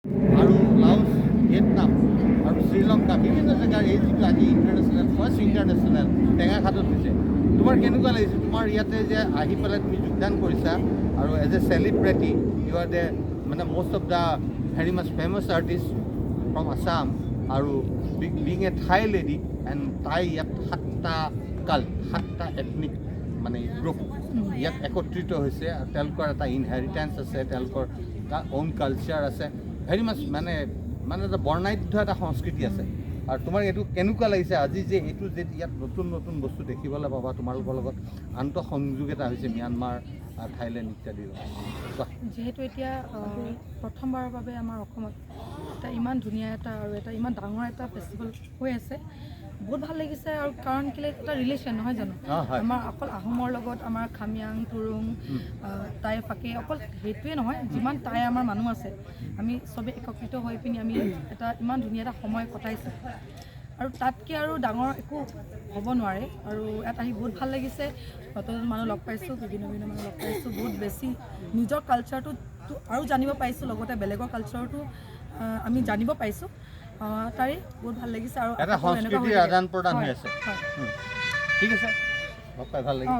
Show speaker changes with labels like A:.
A: আৰু Laos, Vietnam আৰু শ্ৰীলংকা বিভিন্ন জেগাৰ এই যিটো আজি ইণ্টাৰনেশ্যনেল ফাৰ্ষ্ট ইণ্টাৰনেশ্যনেল টেঙাখাটত হৈছে, তোমাৰ কেনেকুৱা লাগিছে? তোমাৰ ইয়াতে যে আহি পেলাই তুমি যোগদান কৰিছা আৰু as a celebrity you are the মানে most of the very much famous artist from Assam আৰু being a Thai lady and তাই ইয়াত সাতটা এথনিক মানে গ্ৰুপ ইয়াত একত্ৰিত হৈছে আৰু তেওঁলোকৰ এটা ইনহেৰিটেঞ্চ আছে, তেওঁলোকৰ এটা অ'ন কালচাৰ আছে, ভেৰি মাছ মানে এটা বৰ্ণাঢ্য এটা সংস্কৃতি আছে। আৰু তোমাৰ এইটো কেনেকুৱা লাগিছে আজি যে এইটো যে ইয়াত নতুন নতুন বস্তু দেখিবলৈ পাবা, তোমালোকৰ লগত আন্তঃসংযোগ এটা হৈছে ম্যানমাৰ, থাইলেণ্ড ইত্যাদি।
B: যিহেতু এতিয়া প্ৰথমবাৰৰ বাবে আমাৰ অসমত এটা ইমান ধুনীয়া এটা আৰু এটা ইমান ডাঙৰ এটা ফেষ্টিভেল হৈ আছে, বহুত ভাল লাগিছে। আৰু কাৰণ কেলৈ এটা ৰিলেশ্যন নহয় জানো, আমাৰ অকল আহোমৰ লগত আমাৰ খামিয়াং তুৰুং টাই ফাকে অকল সেইটোৱে নহয়, যিমান টাই আমাৰ মানুহ আছে আমি চবেই একত্ৰিত হৈ পিনি আমি এটা ইমান ধুনীয়া এটা সময় কটাইছোঁ আৰু তাতকৈ আৰু ডাঙৰ একো হ'ব নোৱাৰে। আৰু ইয়াত আহি বহুত ভাল লাগিছে, নতুন মানুহ লগ পাইছোঁ, বিভিন্ন মানুহ লগ পাইছোঁ, বহুত বেছি নিজৰ কালচাৰটো আৰু জানিব পাৰিছোঁ, লগতে বেলেগৰ কালচাৰটো আমি জানিব পাৰিছোঁ, তাৰে বহুত ভাল লাগিছে। আৰু
A: এটা সংস্কৃতিৰ আদান প্ৰদান হৈ আছে। ঠিক আছে, ভাল লাগিল।